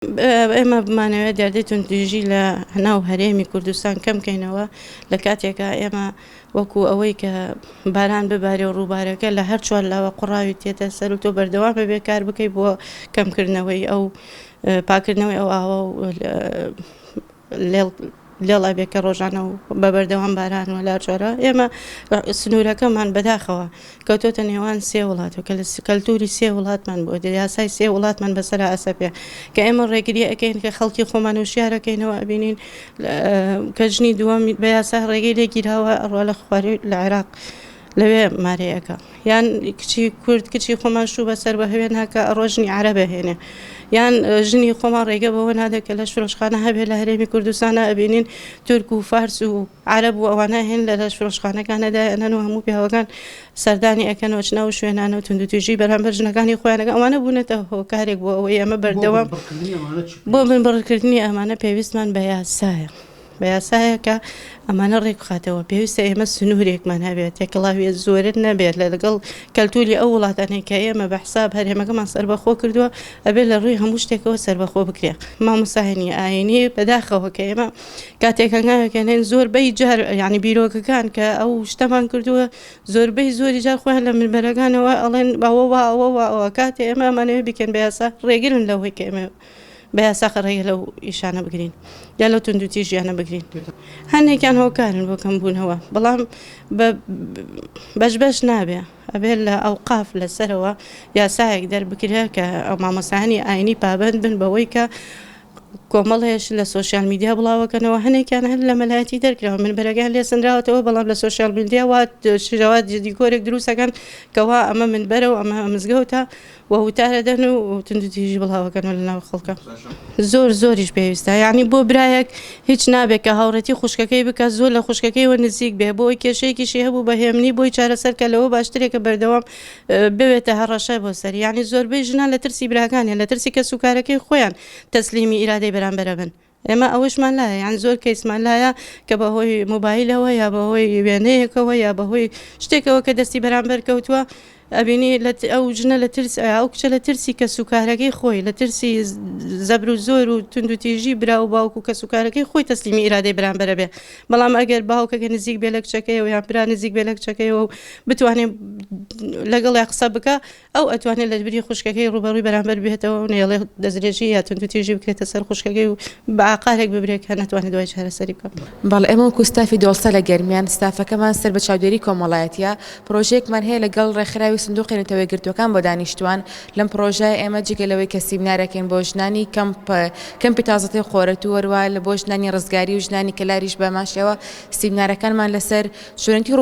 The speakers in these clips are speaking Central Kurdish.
ئێمە بمانەوێت دیاردەی توندوێژی لە هەناو هەرێمی کوردستان کەم بکەینەوە لە کاتێکە ئێمە وەکو ئەوەی کە باران ببارێ و ڕووبارەکە لە هەر چوار لاوە قوڕاوی تێتە سەر و تۆ بەردەوام بەبێ کار بکەیت بۆ کەمکردنەوەی ئەو پاکردنەوەی ئەو ئاوە لێڵە بێکە ڕۆژانە و بە بەردەوام باران و لا چۆرە ئێمە سنوورەکەمان بەداخەوە کەوتۆتە نێوان سێ وڵاتەوە کە لە کەلتوری سێ وڵاتمان بۆ یاسای سێ وڵاتمان بەسەر ئاسەپێ کە ئێمە ڕێگری ئەەکەین کە خەڵکی خۆمان و شیارەکەینەوە ئەبینین کە ژنی دووەم بە یاسا ڕێگەی لێگیراوە ئەڕوا لە خواری لە عێراق لەوێ مارەیەەکە یان کچی کورد کچی خۆمان شوو بەسەر بە هەوێن هاکە ڕۆژنی عەرەبە هێنێ یان ژنی خۆمان ڕێگە بەوە نادەکە لە فرۆشخانە هەبێت لە هەرێمی کوردستانە ئەبینین تورک و فارس و عەرەب و ئەوانە هێن لە فرۆشخانەکانەدا ئەنەن و هەموو پیاوەکان سەردانی ئەکەنەوە چنە و شوێنانە و توندوتیژی بەرامبەر ژنەکانی خۆیانەکە ئەوانە بوونێتە هۆکارێک بۆ ئەوەی ئەمە بەردەوام بۆ بنبڕکردنی ئەمانە پێویستمان بە یاسایە بە یاسایەکە ئەمانە ڕێک بخاتەوە پێویستە ئێمە سنوورێکمان هەبێت تێکەڵاوێ زۆرت نەبێت لە لەگەڵ کەلتوری ئەو وڵاتانەی کە ئێمە بە حساب هەرێمەکەمان سەربەخۆ کردووە ئەبێت لە ڕووی هەموو شتێکەوە سەربەخۆ بکرێ مامۆساهێنی ئاینی بەداخەوە کە ئێمە کاتێکەکەنێن زۆربەی جار یعنی بیرۆکەکان کە ئەو شتەمان کردووە زۆربەی زۆری جار خۆیان لە منبەرەکانەوە ئەڵێن ئەوە کاتێ ئێمە ئەمانەوێ بکەن بە یاسا ڕێگرن لەوەی کە ئێمە بە یاساخە ڕێگە لەو ئیشانە بگرین یا لەو توندوتیژیانە بگرین هەندێکیان هۆکارن بۆ کەمبوونەوە بەڵام بەش نابێ ئەبێت لە ئەوقاف لەسەرەوە یاسایەک دەربکرێت کە ئەو مامۆساهانی ئاینی پابند بن بەوەی کە کۆمەڵێش لە سوۆسیال میدیا بڵاوەکەنەوە هەنێکیان هەر لە مەلایەتی دەرکراوە من بەرەگان لێ سندراوەتەوە بەڵام لە سوۆسیال میدیا وات شێوات دیکۆرێک دروستەکەن کەوا ئەمە من بەرە و ئەمە مزگەوتە و وتارە دەن و توندوتیژی بڵاوەکەنەوە لە ناو خەڵکە زۆریش پێویستە یعنی بۆ برایەک هیچ نابێت کە هاوڕێتی خوشکەکەی بکە زۆر لە خوشکەکەیەوە نزیک بێ بۆی کێشەیەکیشی هەبوو بەهێمنی بۆی چارەسەر کە لەوە باشترێکە بەردەوام بوێتە هەڕەشە بۆ سەر یعنی زۆربەی ژنان لە ترسی براکانیان لە ترسی کە سوکارەکەی خۆیان تەسلیمی ئیرادەی بەرامبەرە بن ئێمە ئەوەشمان لایە یان زۆر کەیسمان لایە کە بەهۆی مۆبایلەوە یا بەهۆی وێنەیەکەوە یا بەهۆی شتێکەوە کە دەستی بەرامبەر کەوتووە ئەبینی ئەو ژنە لە ترس ئەو کچە لە ترسی کە سوکارەکەی خۆی لە ترسی زەبر و زۆر و توندوتیژی برا و باوکو کە سوکارەکەی خۆی تەسلیمی ئیرادەی بەرامبەرە بێ بەڵام ئەگەر باوکەکە نزیک بێ لە کچەکەیەوە یان برا نزیک بێ لە کچەکەیەوە و بتوانێت لەگەڵ یا قسە بکە ئەو ئەتوانێت لە بری خوشکەکەی ڕوبەڕووی بەرامبەر بێتەوە و نێڵێ دەزرێژی یا توندوتیژی بکرێتە سەر خوشکەکەی و بە عقارێک ببرێت کە ناتوانێت دوای چارەسەری بکە. بەڵێ ئێمە وەکو ستافی دۆڵسە لە گەرمیان ستافەکەمان سەر بە چاودێری کۆمەڵایەتیە پرۆژەیەکمان هەیە لەگەڵ ڕێکخراوی سندوقی نەتەوەیەگرتوەکان بۆ دانیشتوان لەم پرۆژە ئێمە جگەلەوەی کە سیمینارەکەین بۆ ژنانی کەمپی تازەتی خۆرەت و وەروە لە بۆ ژنانی ڕزگاری و ژنانی کەلاریش بەماشەوە سیمینارەکانمان لەسەر شوێنی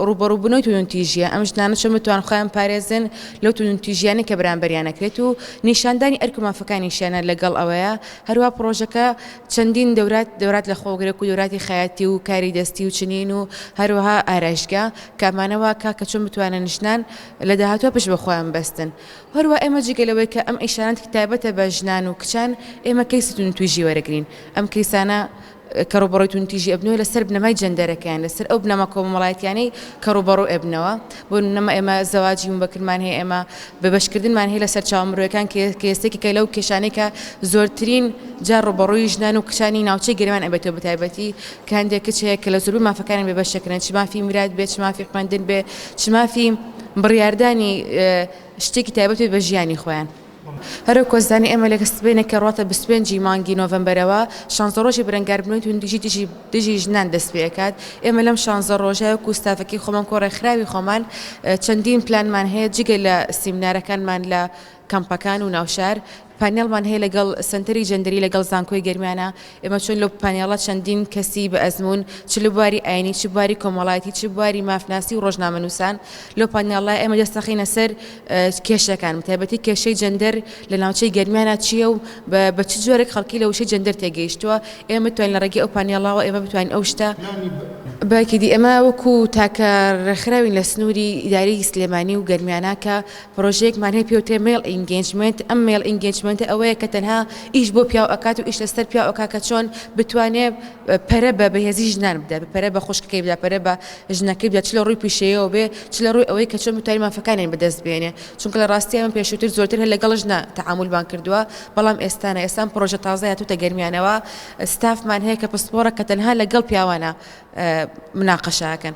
ڕوبەڕووبوونەوەی توندوتیژیە ئەم ژنانە چۆن بتوان خۆیان پارێزن لەو توندوتیژیانە کە بەرامبەریانەکرێت و نیشاندانی ئەرک و مافەکانیشیانە لەگەڵ ئەوەیە هەروە پرۆژەکە چەندین دەورات لە خۆگرێک و دەوراتی خەیاتی و کاری دەستی و چنین و هەروەها ئارایشگا کامانەوە کە چۆن بتوانن ژنان لە داهاتوە پشت بە خۆیان بەستن هەروە ئێمە جگەلەوەی کە ئەم ئیشانەت تایبەتە بە ژنان و کچان ئێمە کەیسی توندوتیژی وەرەگرین ئەم کەیسانە کە ڕوبەڕووی توندوتیژی ئەبنەوە لەسەر بنەمای جەندەرەکەیان لەسەر ئەو بنەمە کۆمەڵایەتیانەی کە ڕوبەڕوو ئەبنەوە بۆ نەمە ئێمە زەواجی بەکردمان هەیە ئێمە بەبەشکردنمان هەیە لەسەر چاوەمرۆیەکان کێسێکی کە لەو کێشانەی کە زۆرترین جار ڕوبەڕووی ژنان و کچانی ناوچەی گەرمان ئەبێتەوە بەتایبەتی کە هەندێک کچ هەیە کە لە زۆربەی مافەکانیان بێبەشەکردن چ مافی میرات بێت چ مافی خوێندن بێ چ مافی بڕیاردانی شتێکی تایبەت بە ژیانی خۆیان هەرو کۆزدانی ئێمە لە کەسبێنێکە ڕاتە بسپێنجی مانگی نۆڤەمبەرەوە شانزە ڕۆژی بەرەنگاربوونەوەی توندوتیژی دژی ژنان دەست پێکات ئێمە لەم شانزە ڕۆژەیە و ستافەکەی خۆمان کۆڕێکخراوی خۆمان چەندین پلانمان هەیە جگە لە سیمینارەکانمان لە کەمپەکان و ناوشار پانێڵمان هەیە لەگەڵ سنتەری جەندەری لەگەڵ زانکۆی گەرمیانە ئێمە چۆن لەو پانێڵە چەندین کەسی بە ئەزمون چ لە بواری ئاینی چ بواری کۆمەڵایەتی چ بواری مافناسی و ڕۆژنامەنووسان لەو پانێڵە ئێمە دەستەخینە سەر کێشەکان تایبەتی کێشەی جەندەر لە ناوچەی گەرمیانە چییە و بە چ جۆرێک خەڵکی لە وشەی جەندەر تێگەیشتووە ئێمە بتوانین لە ڕێگەی ئەو پانێڵەوە ئێمە بتوانین ئەو شتە باکیدی ئەمە وەکو تاکە ڕێکخراوین لە سنووری ئیداری سلێمانی و گەرمیانە کە پرۆژەیەکمان هەیە پێوتێ مێڵ ئینگەیجمنت ئەم مێڵ ئینگەیجمنتە ئەوەیە کە تەنها ئیش بۆ پیاو ئەکات و ئیش لەسەر پیاو ئەکا کە چۆن بتوانێت پەرە بە بەهێزی ژنان بدە پەرە بە خوشکەکەی بدە پەرە بە ژنەکەی بدە چ لە ڕووی پیشەیەوە بێ چ لە ڕووی ئەوەی کە چۆن بتوانین مافەکانیان بەدەست بێنێ چونکە لە ڕاستی من پێشووتر زۆرتر هەر لەگەڵ ژنە تەعاملمان کردووە بەڵام ئێستان پرۆژە تازە هاتووتە گەرمیانەوە ستافمان هەیە کە پسپۆرە کە تەنها لەگەڵ پیاوانە مناقەشەکەن.